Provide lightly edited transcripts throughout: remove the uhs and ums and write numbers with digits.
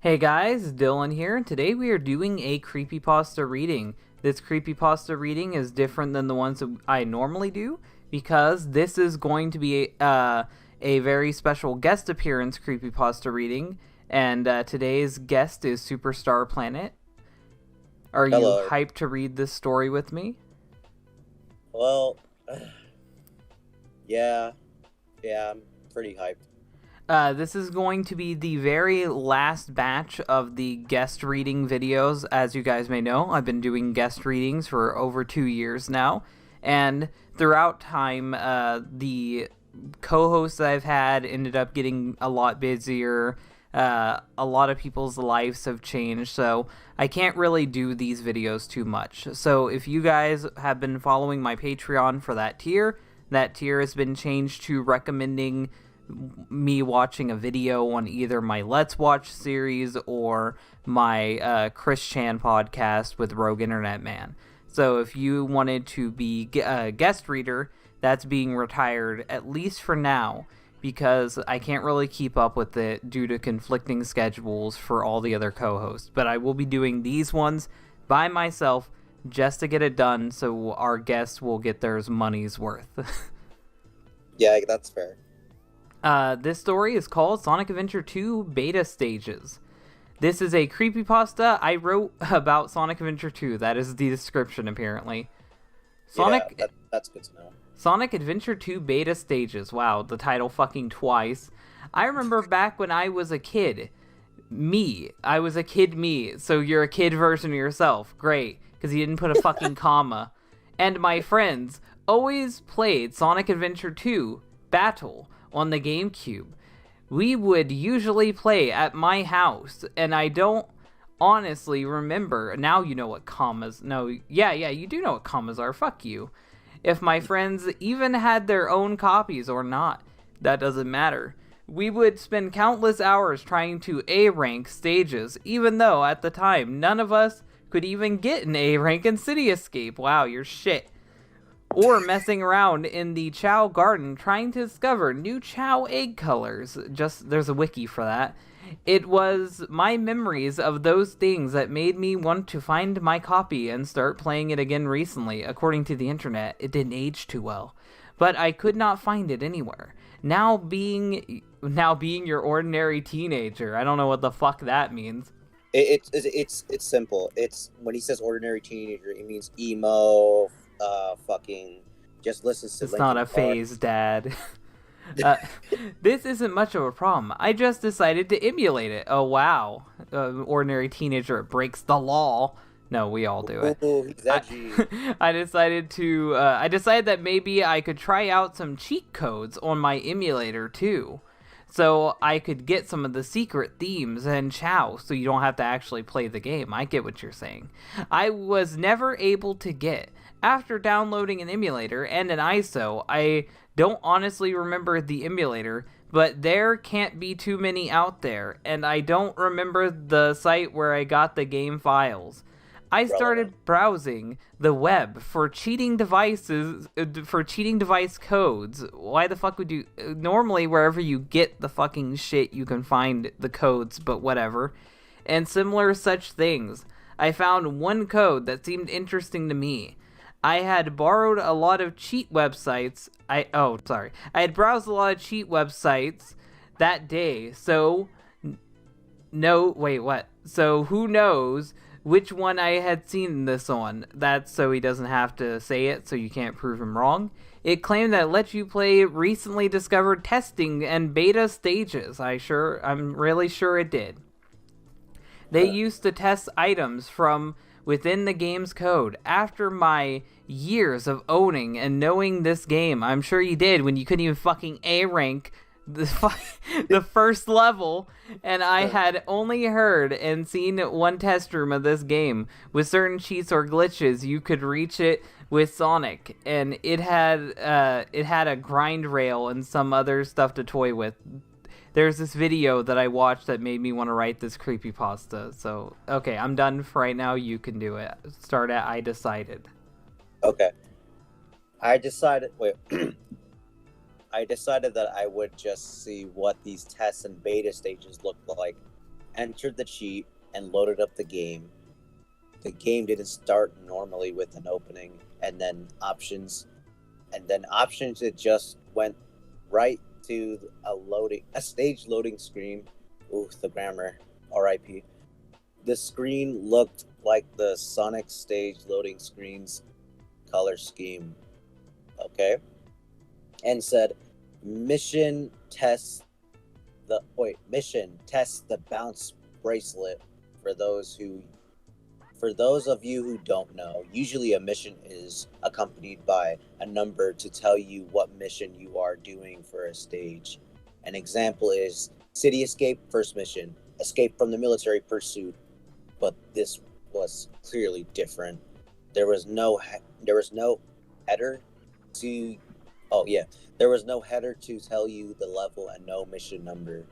Hey guys, Dylan here, and today we are doing a creepypasta reading. This creepypasta reading is different than the ones that I normally do because this is going to be a very special guest appearance creepypasta reading, and today's guest is Superstar Planet. Are you Hello. hyped to read this story with me? Well, yeah, I'm pretty hyped. This is going to be the very last batch of the guest reading videos. As you guys may know, I've been doing guest readings for over 2 years now. And throughout time, the co-hosts that I've had ended up getting a lot busier. A lot of people's lives have changed, so I can't really do these videos too much. So if you guys have been following my Patreon for that tier has been changed to recommending me watching a video on either my Let's Watch series or my Chris Chan podcast with Rogue Internet Man. So if you wanted to be a guest reader, that's being retired, at least for now, because I can't really keep up with it due to conflicting schedules for all the other co-hosts. But I will be doing these ones by myself just to get it done so our guests will get their money's worth. Yeah, that's fair. This story is called Sonic Adventure 2 Beta Stages. This is a creepypasta I wrote about Sonic Adventure 2. That is the description, apparently. That's good to know. Sonic Adventure 2 Beta Stages. Wow, the title fucking twice. I remember back when I was a kid. I was a kid me. So you're a kid version of yourself. Great, because you didn't put a fucking comma. And my friends always played Sonic Adventure 2 Battle on the GameCube. We would usually play at my house, and I don't honestly remember. Now you know what commas... No, yeah, you do know what commas are. Fuck you. If my friends even had their own copies or not, that doesn't matter. We would spend countless hours trying to A-rank stages, even though, at the time, none of us could even get an A-rank in City Escape. Wow, you're shit. Or messing around in the Chow Garden trying to discover new Chow egg colors. There's a wiki for that. It was my memories of those things that made me want to find my copy and start playing it again recently. According to the internet, it didn't age too well. But I could not find it anywhere. Now being your ordinary teenager. I don't know what the fuck that means. It's simple. It's when he says ordinary teenager, it means emo, fucking just listens to. It's not a phase, Dad. This isn't much of a problem. I just decided to emulate it. Oh wow, ordinary teenager breaks the law. No, we all do it. Oh, he's edgy. I decided that maybe I could try out some cheat codes on my emulator too, so I could get some of the secret themes and chow, so you don't have to actually play the game. I get what you're saying. I was never able to get. After downloading an emulator and an ISO, I don't honestly remember the emulator, but there can't be too many out there, and I don't remember the site where I got the game files. I started browsing the web for cheating device codes. Why the fuck would you... Normally, wherever you get the fucking shit, you can find the codes, but whatever. And similar such things. I found one code that seemed interesting to me. I had borrowed a lot of cheat websites. I had browsed a lot of cheat websites that day, so who knows which one I had seen this on? That's so he doesn't have to say it, so you can't prove him wrong. It claimed that it lets you play recently discovered testing and beta stages. I'm really sure it did. They used to test items from within the game's code. After my years of owning and knowing this game, I'm sure you did when you couldn't even fucking A-rank the first level, and I had only heard and seen one test room of this game. With certain cheats or glitches, you could reach it with Sonic, and it had a grind rail and some other stuff to toy with. There's this video that I watched that made me want to write this creepypasta. So, okay, I'm done for right now. You can do it. Start at I decided. Okay. I decided that I would just see what these tests and beta stages looked like entered the cheat, and loaded up the game. The game didn't start normally with an opening and then options. And then options, it just went right to a stage loading screen. Ooh, the grammar, RIP. The screen looked like the Sonic stage loading screen's color scheme. Okay? And said, mission test the bounce bracelet. For those of you who don't know, usually a mission is accompanied by a number to tell you what mission you are doing for a stage. An example is City Escape, first mission, Escape from the Military Pursuit. But this was clearly different. There was no header to there was no header to tell you the level and no mission number.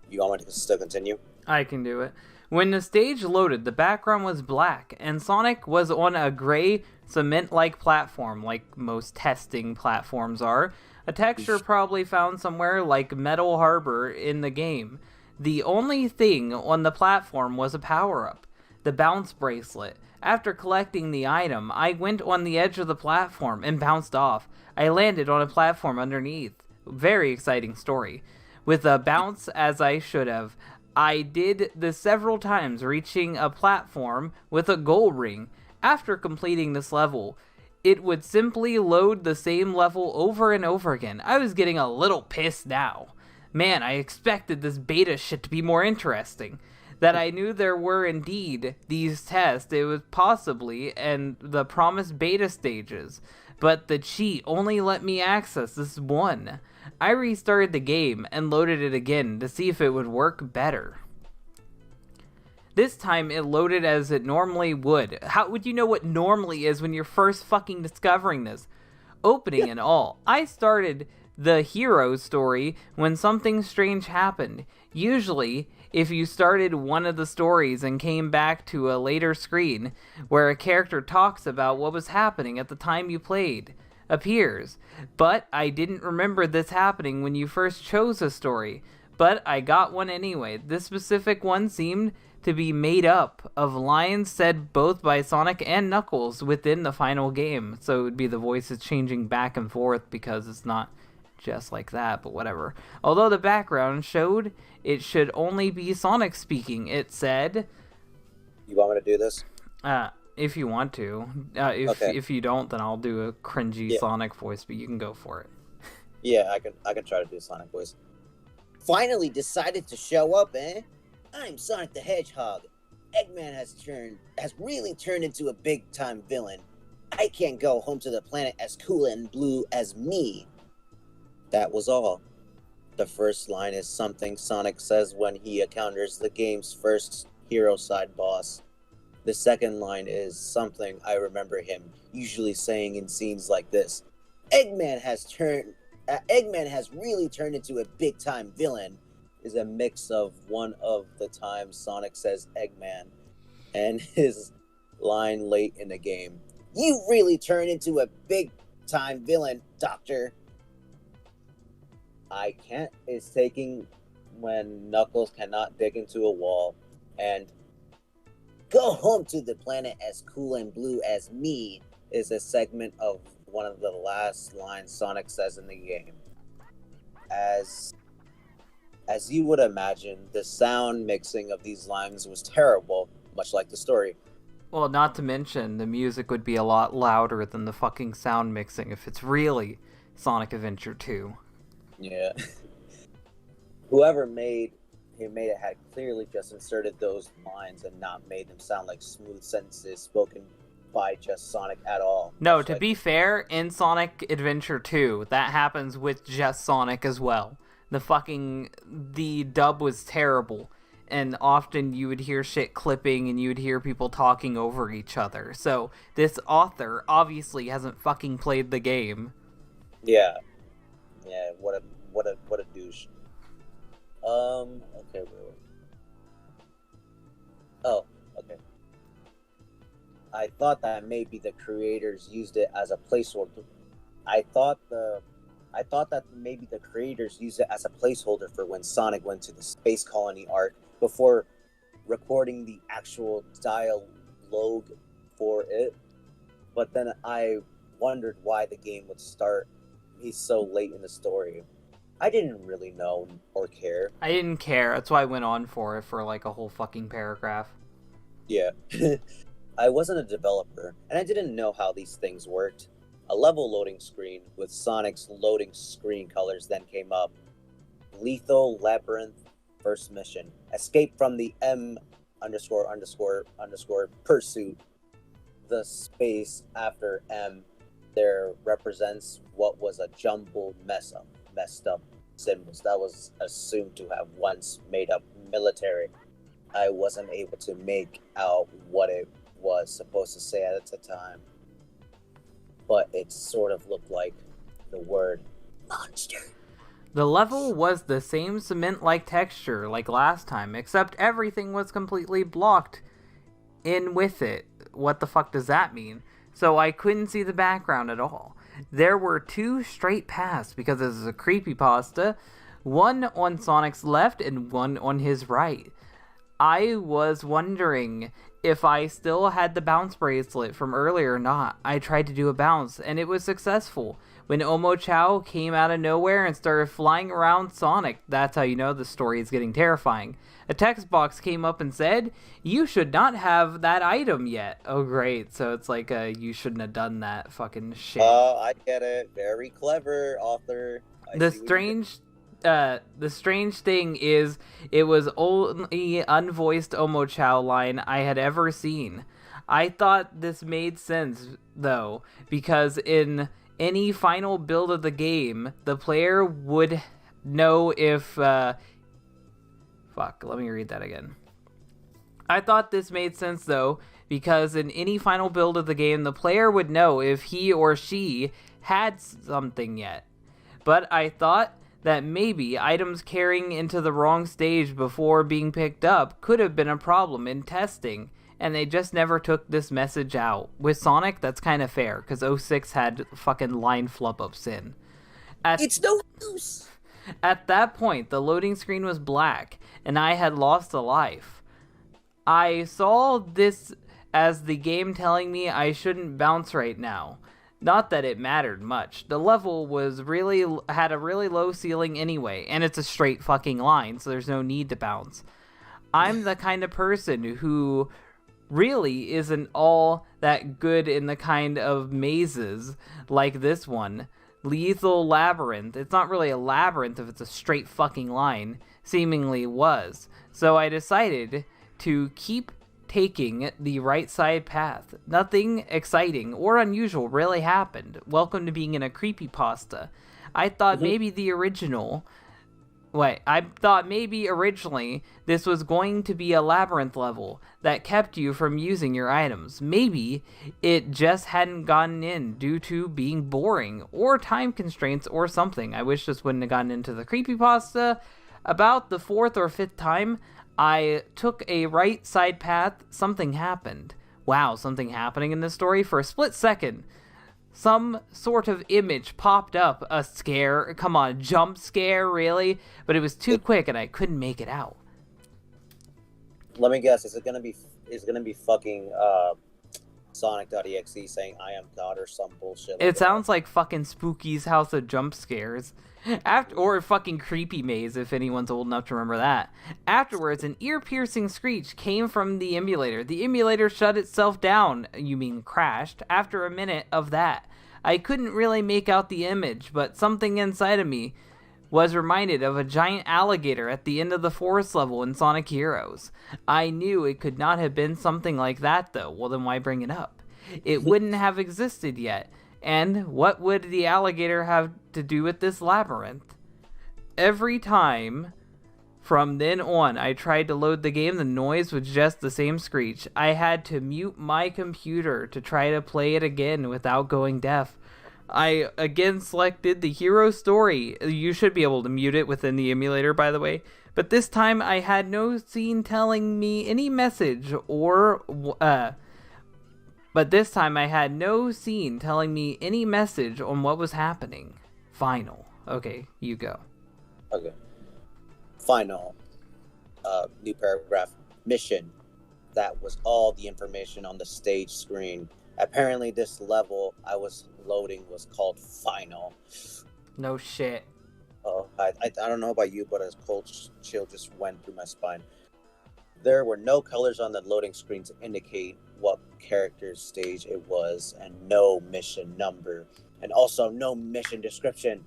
You want me to still continue? I can do it. When the stage loaded, the background was black, and Sonic was on a gray, cement-like platform, like most testing platforms are. A texture probably found somewhere like Metal Harbor in the game. The only thing on the platform was a power-up, the bounce bracelet. After collecting the item, I went on the edge of the platform and bounced off. I landed on a platform underneath. Very exciting story. With a bounce as I should have. I did this several times, reaching a platform with a gold ring. After completing this level, it would simply load the same level over and over again. I was getting a little pissed now. Man, I expected this beta shit to be more interesting. That I knew there were indeed these tests, it was possibly, and the promised beta stages. But the cheat only let me access this one. I restarted the game and loaded it again to see if it would work better. This time it loaded as it normally would. How would you know what normally is when you're first fucking discovering this? Opening and all. I started the hero story when something strange happened. Usually, if you started one of the stories and came back to a later screen where a character talks about what was happening at the time you played, appears. But I didn't remember this happening when you first chose a story. But I got one anyway. This specific one seemed to be made up of lines said both by Sonic and Knuckles within the final game. So it would be the voices changing back and forth because it's not just like that, but whatever. Although the background showed it should only be Sonic speaking. It said... You want me to do this? If you want to. If you don't, then I'll do a cringy Sonic voice, but you can go for it. Yeah, I can try to do a Sonic voice. Finally decided to show up, eh? I'm Sonic the Hedgehog. Eggman has really turned into a big-time villain. I can't go home to the planet as cool and blue as me. That was all. The first line is something Sonic says when he encounters the game's first hero side boss. The second line is something I remember him usually saying in scenes like this. Eggman has really turned into a big-time villain, is a mix of one of the times Sonic says Eggman and his line late in the game. You really turned into a big-time villain, Doctor. I can't is taking when Knuckles cannot dig into a wall, and go home to the planet as cool and blue as me is a segment of one of the last lines Sonic says in the game. As you would imagine, the sound mixing of these lines was terrible, much like the story. Well, not to mention, the music would be a lot louder than the fucking sound mixing if it's really Sonic Adventure 2. Yeah. Whoever made it had clearly just inserted those lines and not made them sound like smooth sentences spoken by just Sonic at all. No, to be fair, in Sonic Adventure 2, that happens with just Sonic as well. The dub was terrible, and often you would hear shit clipping and you would hear people talking over each other. So this author obviously hasn't fucking played the game. Yeah. Yeah, what a douche. Okay, wait. Oh, okay. I thought that maybe the creators used it as a placeholder. I thought the I thought that maybe the creators used it as a placeholder for when Sonic went to the Space Colony arc before recording the actual dialogue for it. But then I wondered why the game would start me so late in the story. I didn't really know or care. I didn't care. That's why I went on for it for like a whole fucking paragraph. Yeah. I wasn't a developer, and I didn't know how these things worked. A level loading screen with Sonic's loading screen colors then came up. Lethal Labyrinth First Mission. Escape from the M ___ pursuit. The space after M there represents what was a jumbled messed up symbols that was assumed to have once made up military. I wasn't able to make out what it was supposed to say at the time, but it sort of looked like the word monster. The level was the same cement-like texture like last time, except everything was completely blocked in with it. What the fuck does that mean? So I couldn't see the background at all. There were 2 straight paths because this is a creepypasta, one on Sonic's left and one on his right. I was wondering if I still had the bounce bracelet from earlier or not. I tried to do a bounce, and it was successful. When Omo Chow came out of nowhere and started flying around Sonic, that's how you know the story is getting terrifying. A text box came up and said, "You should not have that item yet." Oh great, so it's like you shouldn't have done that fucking shit. I get it. Very clever, author. The strange thing is, it was only unvoiced Omo Chow line I had ever seen. I thought this made sense, though, because in any final build of the game, the player would know if... let me read that again. I thought this made sense, though, because in any final build of the game, the player would know if he or she had something yet. But I thought that maybe items carrying into the wrong stage before being picked up could have been a problem in testing, and they just never took this message out. With Sonic, that's kind of fair, because 06 had fucking line flub-ups in. It's no use! At that point, the loading screen was black, and I had lost a life. I saw this as the game telling me I shouldn't bounce right now. Not that it mattered much. The level had a really low ceiling anyway, and it's a straight fucking line, so there's no need to bounce. I'm the kind of person who really isn't all that good in the kind of mazes like this one. Lethal Labyrinth. It's not really a labyrinth if it's a straight fucking line. Seemingly was. So I decided to keep taking the right side path. Nothing exciting or unusual really happened. Welcome to being in a creepypasta. I thought maybe originally this was going to be a labyrinth level that kept you from using your items. Maybe it just hadn't gotten in due to being boring or time constraints or something. I wish this wouldn't have gotten into the creepypasta. About the 4th or 5th time I took a right side path, something happened. Wow, something happening in this story? For a split second, some sort of image popped up. A scare. Come on, jump scare, really? But it was too quick and I couldn't make it out. Let me guess, is it gonna be fucking Sonic.exe saying I am God or some bullshit? It sounds like fucking Spooky's House of Jump Scares. Or fucking Creepy Maze, if anyone's old enough to remember that. Afterwards, an ear-piercing screech came from the emulator. The emulator shut itself down, you mean crashed, after a minute of that. I couldn't really make out the image, but something inside of me was reminded of a giant alligator at the end of the forest level in Sonic Heroes. I knew it could not have been something like that, though. Well, then why bring it up? It wouldn't have existed yet. And what would the alligator have to do with this labyrinth? Every time from then on I tried to load the game, the noise was just the same screech. I had to mute my computer to try to play it again without going deaf. I again selected the hero story. You should be able to mute it within the emulator, by the way. But this time I had no scene telling me any message on what was happening. Final. Okay, you go. Okay. Final. New paragraph. Mission. That was all the information on the stage screen. Apparently, this level I was loading was called Final. No shit. Oh, I don't know about you, but a cold chill just went through my spine. There were no colors on the loading screen to indicate what character's stage it was, and no mission number, and also no mission description.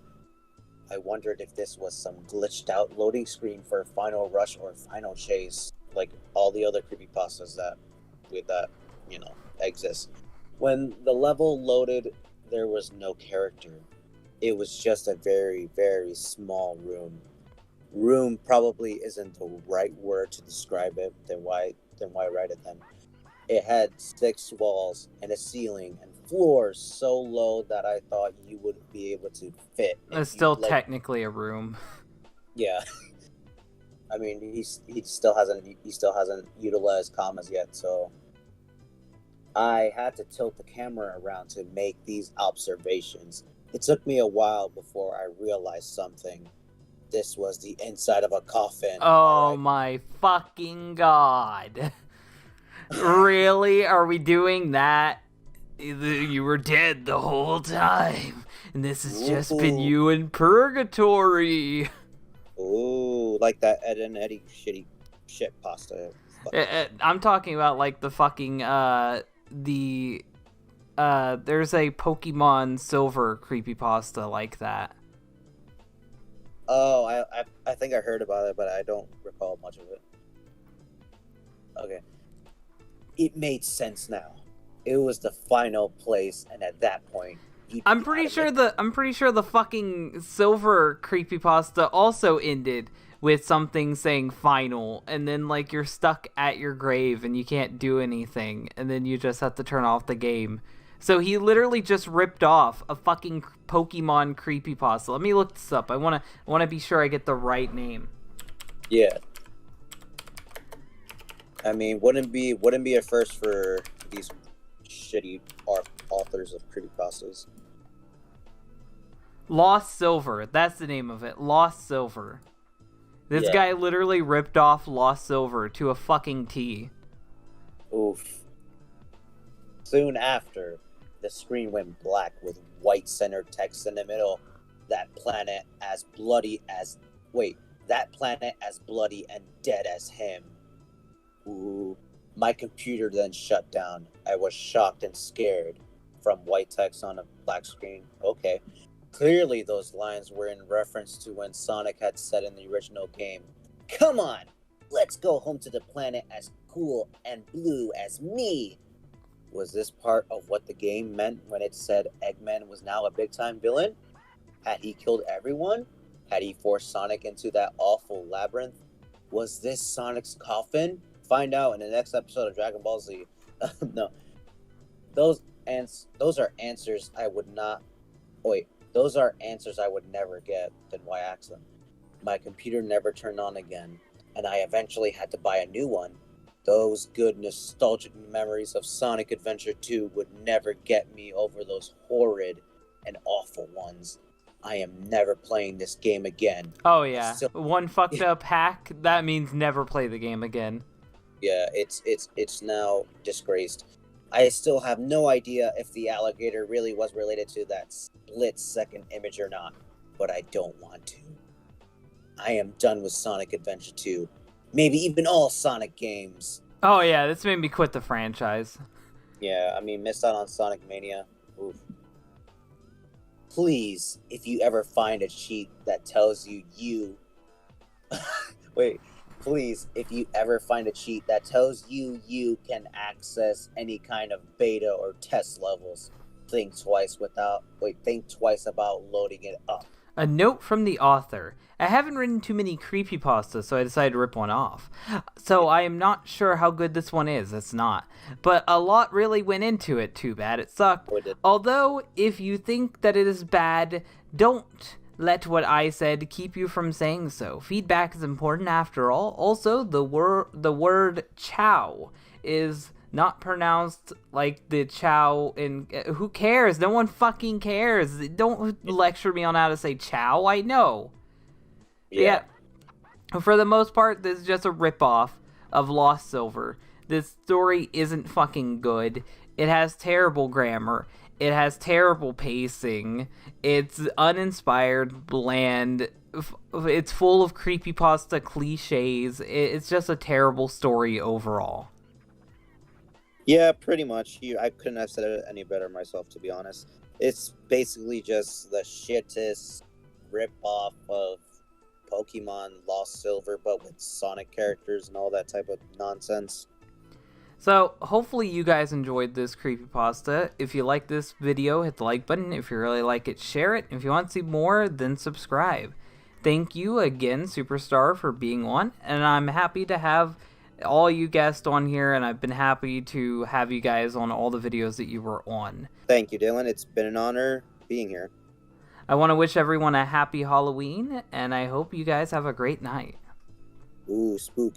I wondered if this was some glitched out loading screen for Final Rush or Final Chase, like all the other creepypastas that exist. When the level loaded, there was no character. It was just a very, very small room. Room probably isn't the right word to describe it. Then why write it then? It had 6 walls and a ceiling and floors so low that I thought you would be able to fit. It's still technically a room. Yeah. I mean, he still hasn't utilized commas yet, so I had to tilt the camera around to make these observations. It took me a while before I realized something. This was the inside of a coffin. Oh my fucking god. Really? Are we doing that? You were dead the whole time, and this has just been you in purgatory. Ooh, like that Ed and Eddie shit pasta. I'm talking about like the fucking there's a Pokemon Silver creepypasta like that. Oh, I think I heard about it, but I don't recall much of it. Okay. It made sense now. It was the final place, and at that point, I'm pretty sure the fucking Silver creepypasta also ended with something saying final, and then like you're stuck at your grave and you can't do anything, and then you just have to turn off the game. So he literally just ripped off a fucking Pokemon creepypasta. Let me look this up. I wanna be sure I get the right name. Yeah. I mean, wouldn't be a first for these shitty authors of creepypastas. Lost Silver. That's the name of it. Lost Silver. This guy literally ripped off Lost Silver to a fucking T. Oof. Soon after, the screen went black with white centered text in the middle. That planet as bloody and dead as him. Ooh. My computer then shut down. I was shocked and scared. From white text on a black screen. Okay. Clearly those lines were in reference to when Sonic had said in the original game, "Come on, let's go home to the planet as cool and blue as me." Was this part of what the game meant when it said Eggman was now a big-time villain? Had he killed everyone? Had he forced Sonic into that awful labyrinth? Was this Sonic's coffin? Find out in the next episode of Dragon Ball Z. No. Those are answers I would not... Wait. Those are answers I would never get. Then why ask them? My computer never turned on again, and I eventually had to buy a new one. Those good nostalgic memories of Sonic Adventure 2 would never get me over those horrid and awful ones. I am never playing this game again. Oh yeah, one fucked up hack, that means never play the game again. Yeah, it's now disgraced. I still have no idea if the alligator really was related to that split-second image or not, but I don't want to. I am done with Sonic Adventure 2. Maybe even all Sonic games. Oh yeah, this made me quit the franchise. Yeah, I mean, missed out on Sonic Mania. Oof. Please, if you ever find a cheat that tells you... Wait. Please, if you ever find a cheat that tells you can access any kind of beta or test levels, think twice about loading it up. A note from the author. I haven't written too many creepypastas, so I decided to rip one off. So I am not sure how good this one is. It's not. But a lot really went into it. Too bad it sucked. Although, if you think that it is bad, don't let what I said keep you from saying so. Feedback is important after all. Also, the word chow is not pronounced like the chow. And who cares? No one fucking cares. Don't lecture me on how to say chow. I know. Yeah. For the most part, this is just a ripoff of Lost Silver. This story isn't fucking good. It has terrible grammar. It has terrible pacing. It's uninspired, bland. It's full of creepypasta cliches. It's just a terrible story overall. Yeah, pretty much. I couldn't have said it any better myself, to be honest. It's basically just the shittest rip-off of Pokemon Lost Silver, but with Sonic characters and all that type of nonsense. So, hopefully you guys enjoyed this creepypasta. If you like this video, hit the like button. If you really like it, share it. If you want to see more, then subscribe. Thank you again, Superstar, for being on, and I'm happy to have all you guests on here, and I've been happy to have you guys on all the videos that you were on. Thank you, Dylan. It's been an honor being here. I want to wish everyone a happy Halloween, and I hope you guys have a great night. Ooh, spook.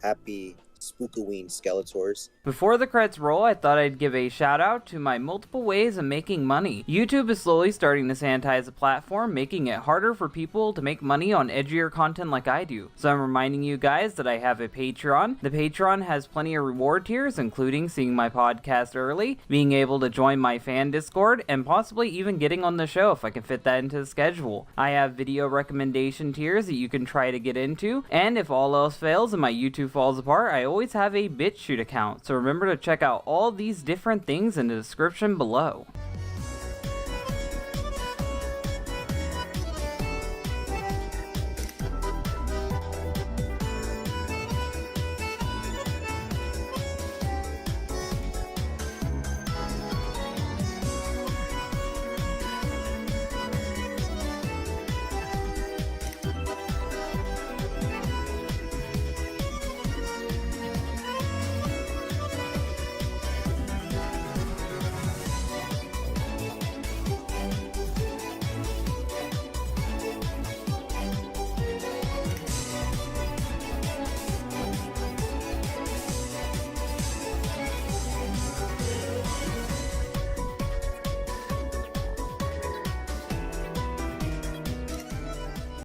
Happy Spookoween, Skeletors. Before the credits roll, I thought I'd give a shout out to my multiple ways of making money. YouTube is slowly starting to sanitize the platform, making it harder for people to make money on edgier content like I do. So I'm reminding you guys that I have a Patreon. The Patreon has plenty of reward tiers, including seeing my podcast early, being able to join my fan Discord, and possibly even getting on the show if I can fit that into the schedule. I have video recommendation tiers that you can try to get into, and if all else fails and my YouTube falls apart, I always have a BitChute account, so remember to check out all these different things in the description below.